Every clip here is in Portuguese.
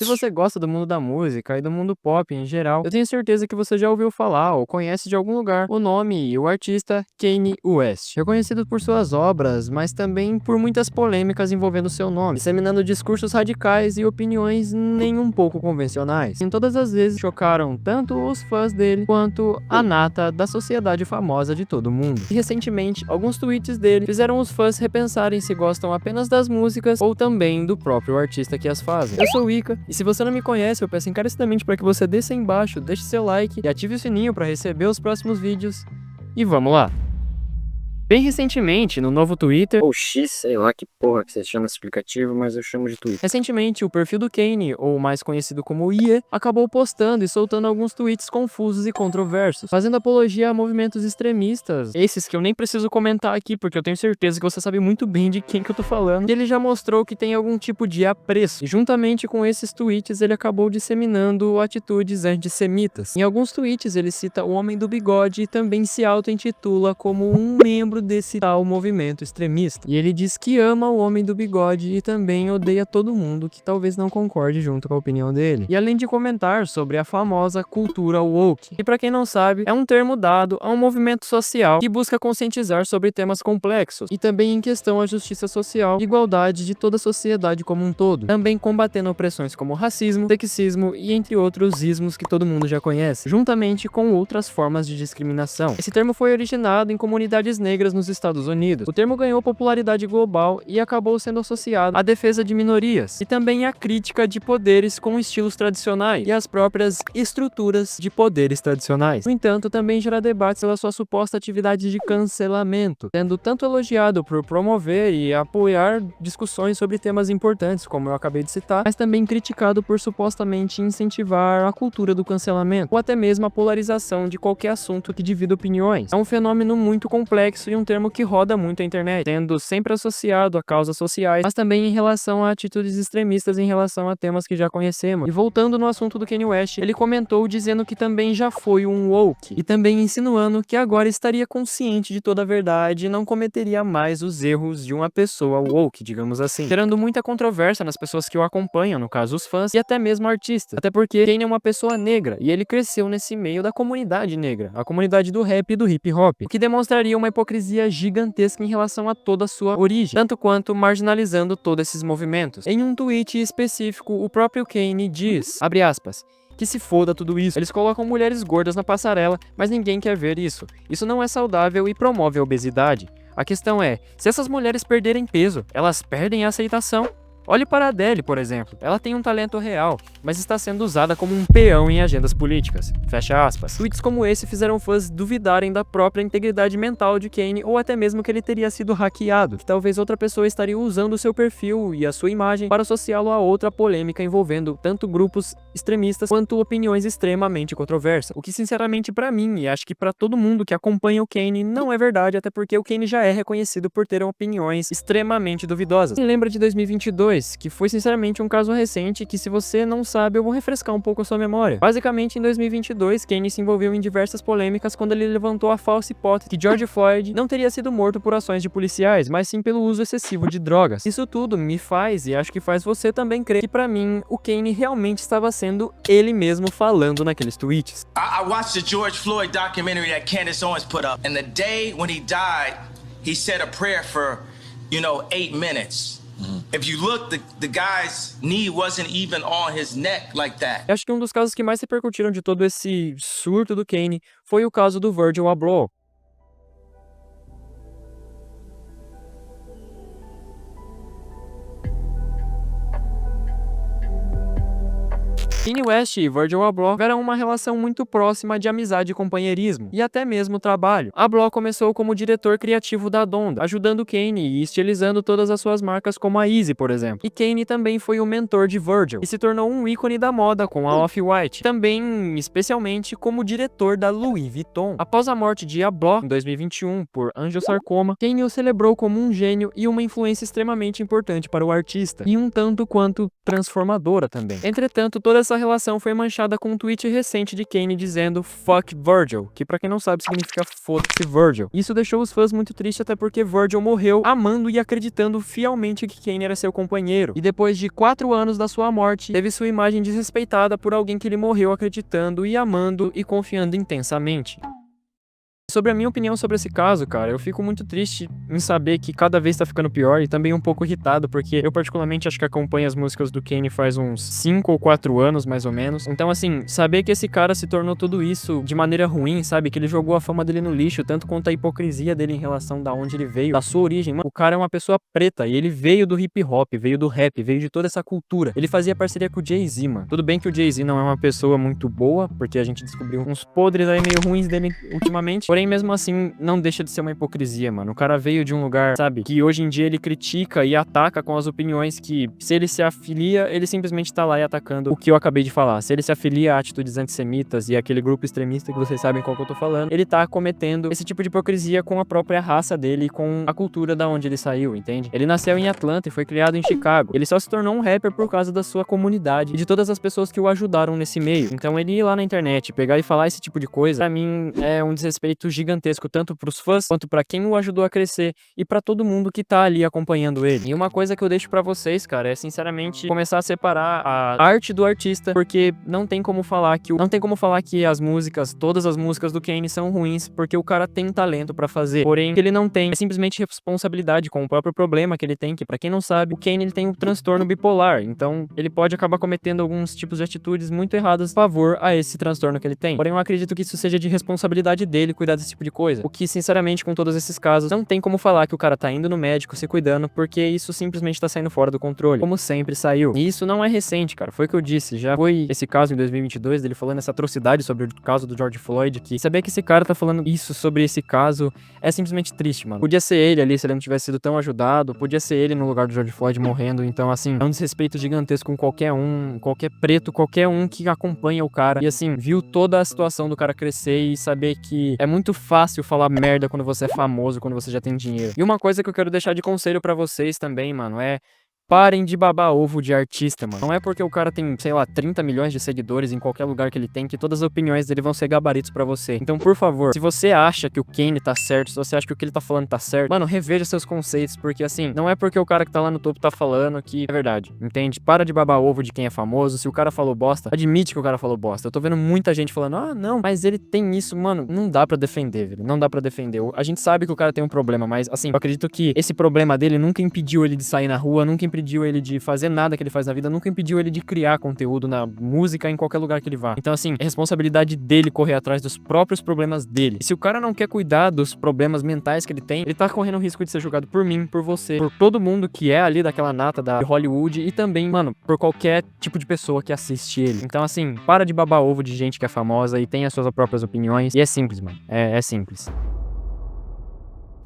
Se você gosta do mundo da música e do mundo pop em geral, eu tenho certeza que você já ouviu falar ou conhece de algum lugar o nome e o artista Kanye West. Reconhecido por suas obras, mas também por muitas polêmicas envolvendo seu nome, disseminando discursos radicais e opiniões nem um pouco convencionais. Em todas as vezes chocaram tanto os fãs dele quanto a nata da sociedade famosa de todo mundo. E recentemente, alguns tweets dele fizeram os fãs repensarem se gostam apenas das músicas ou também do próprio artista que as fazem. Eu sou o Ika, e se você não me conhece, eu peço encarecidamente para que você desça aí embaixo, deixe seu like e ative o sininho para receber os próximos vídeos. E vamos lá! Bem recentemente, no novo Twitter, ou X, sei lá que porra que você chama esse aplicativo, mas eu chamo de Twitter. Recentemente, o perfil do Kanye, ou mais conhecido como Ye, acabou postando e soltando alguns tweets confusos e controversos, fazendo apologia a movimentos extremistas, esses que eu nem preciso comentar aqui, porque eu tenho certeza que você sabe muito bem de quem que eu tô falando, e ele já mostrou que tem algum tipo de apreço, e juntamente com esses tweets ele acabou disseminando atitudes antissemitas. Em alguns tweets ele cita o Homem do Bigode e também se auto-intitula como um membro desse tal movimento extremista. E ele diz que ama o Homem do Bigode e também odeia todo mundo que talvez não concorde junto com a opinião dele. E além de comentar sobre a famosa cultura woke, que para quem não sabe, é um termo dado a um movimento social que busca conscientizar sobre temas complexos e também em questão a justiça social e igualdade de toda a sociedade como um todo, também combatendo opressões como racismo, sexismo e entre outros ismos que todo mundo já conhece, juntamente com outras formas de discriminação. Esse termo foi originado em comunidades negras nos Estados Unidos. O termo ganhou popularidade global e acabou sendo associado à defesa de minorias e também à crítica de poderes com estilos tradicionais e às próprias estruturas de poderes tradicionais. No entanto, também gera debates pela sua suposta atividade de cancelamento, sendo tanto elogiado por promover e apoiar discussões sobre temas importantes, como eu acabei de citar, mas também criticado por supostamente incentivar a cultura do cancelamento, ou até mesmo a polarização de qualquer assunto que divida opiniões. É um fenômeno muito complexo e um termo que roda muito a internet, sendo sempre associado a causas sociais, mas também em relação a atitudes extremistas em relação a temas que já conhecemos. E voltando no assunto do Kanye West, ele comentou dizendo que também já foi um woke, e também insinuando que agora estaria consciente de toda a verdade e não cometeria mais os erros de uma pessoa woke, digamos assim, gerando muita controvérsia nas pessoas que o acompanham, no caso os fãs, e até mesmo artistas, até porque Kanye é uma pessoa negra, e ele cresceu nesse meio da comunidade negra, a comunidade do rap e do hip hop, o que demonstraria uma hipocrisia gigantesca em relação a toda a sua origem, tanto quanto marginalizando todos esses movimentos. Em um tweet específico, o próprio Kanye diz, abre aspas, que se foda tudo isso. Eles colocam mulheres gordas na passarela, mas ninguém quer ver isso. Isso não é saudável e promove a obesidade. A questão é, se essas mulheres perderem peso, elas perdem a aceitação? Olhe para a Adele, por exemplo. Ela tem um talento real, mas está sendo usada como um peão em agendas políticas. Fecha aspas. Tweets como esse fizeram fãs duvidarem da própria integridade mental de Kanye ou até mesmo que ele teria sido hackeado, que talvez outra pessoa estaria usando o seu perfil e a sua imagem para associá-lo a outra polêmica envolvendo tanto grupos extremistas quanto opiniões extremamente controversas. O que sinceramente para mim e acho que para todo mundo que acompanha o Kanye não é verdade, até porque o Kanye já é reconhecido por ter opiniões extremamente duvidosas. Me lembra de 2022, que foi sinceramente um caso recente que, se você não sabe, eu vou refrescar um pouco a sua memória. Basicamente, em 2022, Kanye se envolveu em diversas polêmicas quando ele levantou a falsa hipótese que George Floyd não teria sido morto por ações de policiais, mas sim pelo uso excessivo de drogas. Isso tudo me faz, e acho que faz você também crer, que pra mim, o Kanye realmente estava sendo ele mesmo falando naqueles tweets. I watched the George Floyd documentary that Candace Owens put up, and the day when he died, he said a prayer for, 8 minutes. If you look, the guy's knee wasn't even on his neck like that. Eu acho que um dos casos que mais repercutiram de todo esse surto do Kanye foi o caso do Virgil Abloh. Kanye West e Virgil Abloh tiveram uma relação muito próxima de amizade e companheirismo, e até mesmo trabalho. Abloh começou como diretor criativo da Donda, ajudando Kanye e estilizando todas as suas marcas como a Yeezy, por exemplo. E Kanye também foi o mentor de Virgil, e se tornou um ícone da moda com a Off-White, também especialmente como diretor da Louis Vuitton. Após a morte de Abloh, em 2021, por angiosarcoma, Kanye o celebrou como um gênio e uma influência extremamente importante para o artista, e um tanto quanto transformadora também. Entretanto, toda essa relação foi manchada com um tweet recente de Kanye dizendo "fuck Virgil", que pra quem não sabe significa foda-se Virgil. Isso deixou os fãs muito tristes, até porque Virgil morreu amando e acreditando fielmente que Kanye era seu companheiro. E depois de 4 anos da sua morte, teve sua imagem desrespeitada por alguém que ele morreu acreditando e amando e confiando intensamente. Sobre a minha opinião sobre esse caso, cara, eu fico muito triste em saber que cada vez tá ficando pior e também um pouco irritado, porque eu particularmente acho que acompanho as músicas do Kanye faz uns 5 ou 4 anos, mais ou menos. Então, assim, saber que esse cara se tornou tudo isso de maneira ruim, sabe? Que ele jogou a fama dele no lixo, tanto quanto a hipocrisia dele em relação da onde ele veio, da sua origem. Mano, o cara é uma pessoa preta e ele veio do hip hop, veio do rap, veio de toda essa cultura. Ele fazia parceria com o Jay-Z, mano. Tudo bem que o Jay-Z não é uma pessoa muito boa, porque a gente descobriu uns podres aí meio ruins dele ultimamente. Porém, mesmo assim, não deixa de ser uma hipocrisia, mano. O cara veio de um lugar, sabe, que hoje em dia ele critica e ataca com as opiniões que, se ele se afilia, ele simplesmente tá lá e atacando o que eu acabei de falar. Se ele se afilia a atitudes antissemitas e aquele grupo extremista que vocês sabem qual que eu tô falando, ele tá cometendo esse tipo de hipocrisia com a própria raça dele e com a cultura da onde ele saiu, entende? Ele nasceu em Atlanta e foi criado em Chicago. Ele só se tornou um rapper por causa da sua comunidade e de todas as pessoas que o ajudaram nesse meio. Então ele ir lá na internet, pegar e falar esse tipo de coisa, pra mim é um desrespeito gigantesco, tanto pros fãs, quanto pra quem o ajudou a crescer e pra todo mundo que tá ali acompanhando ele. E uma coisa que eu deixo pra vocês, cara, é sinceramente começar a separar a arte do artista, porque não tem como falar que as músicas, todas as músicas do Kanye são ruins, porque o cara tem talento pra fazer. Porém, o que ele não tem é simplesmente responsabilidade com o próprio problema que ele tem, que pra quem não sabe, o Kanye ele tem um transtorno bipolar, então ele pode acabar cometendo alguns tipos de atitudes muito erradas a favor a esse transtorno que ele tem. Porém, eu acredito que isso seja de responsabilidade dele cuidar desse tipo de coisa. O que, sinceramente, com todos esses casos, não tem como falar que o cara tá indo no médico, se cuidando, porque isso simplesmente tá saindo fora do controle, como sempre saiu. E isso não é recente, cara, foi o que eu disse, já foi esse caso em 2022, dele falando essa atrocidade sobre o caso do George Floyd, que saber que esse cara tá falando isso sobre esse caso é simplesmente triste, mano. Podia ser ele ali, se ele não tivesse sido tão ajudado, podia ser ele no lugar do George Floyd morrendo, então, assim, é um desrespeito gigantesco com qualquer um, qualquer preto, qualquer um que acompanha o cara, e assim, viu toda a situação do cara crescer e saber que é muito fácil falar merda quando você é famoso, quando você já tem dinheiro. E uma coisa que eu quero deixar de conselho pra vocês também, mano, é: parem de babar ovo de artista, mano. Não é porque o cara tem, sei lá, 30 milhões de seguidores em qualquer lugar que ele tem, que todas as opiniões dele vão ser gabaritos pra você. Então, por favor, se você acha que o Kanye tá certo, se você acha que o que ele tá falando tá certo, mano, reveja seus conceitos, porque assim, não é porque o cara que tá lá no topo tá falando que é verdade, entende? Para de babar ovo de quem é famoso. Se o cara falou bosta, admite que o cara falou bosta. Eu tô vendo muita gente falando, ah, não, mas ele tem isso, mano. Não dá pra defender, velho. Não dá pra defender. A gente sabe que o cara tem um problema, mas assim, eu acredito que esse problema dele nunca impediu ele de sair na rua, nunca impediu ele de fazer nada que ele faz na vida, nunca impediu ele de criar conteúdo na música em qualquer lugar que ele vá. Então, assim, é responsabilidade dele correr atrás dos próprios problemas dele. E se o cara não quer cuidar dos problemas mentais que ele tem, ele tá correndo o risco de ser julgado por mim, por você, por todo mundo que é ali daquela nata da Hollywood e também, mano, por qualquer tipo de pessoa que assiste ele. Então, assim, para de babar ovo de gente que é famosa e tem as suas próprias opiniões. E é simples, mano. É simples.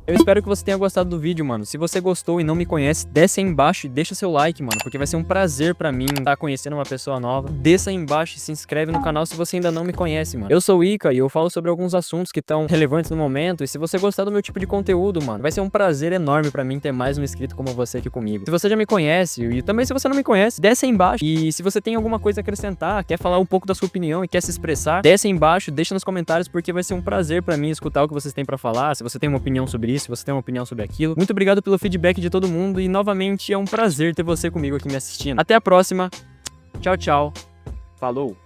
Eu espero que você tenha gostado do vídeo, mano. Se você gostou e não me conhece, desce aí embaixo e deixa seu like, mano, porque vai ser um prazer pra mim estar conhecendo uma pessoa nova. Desça aí embaixo e se inscreve no canal se você ainda não me conhece, mano. Eu sou o Ika e eu falo sobre alguns assuntos que estão relevantes no momento, e se você gostar do meu tipo de conteúdo, mano, vai ser um prazer enorme pra mim ter mais um inscrito como você aqui comigo. Se você já me conhece, e também se você não me conhece, desce aí embaixo. E se você tem alguma coisa a acrescentar, quer falar um pouco da sua opinião e quer se expressar, desce aí embaixo, deixa nos comentários, porque vai ser um prazer pra mim escutar o que vocês têm pra falar. Se você tem uma opinião sobre isso, se você tem uma opinião sobre aquilo. Muito obrigado pelo feedback de todo mundo e novamente é um prazer ter você comigo aqui me assistindo. Até a próxima. Tchau, tchau. Falou.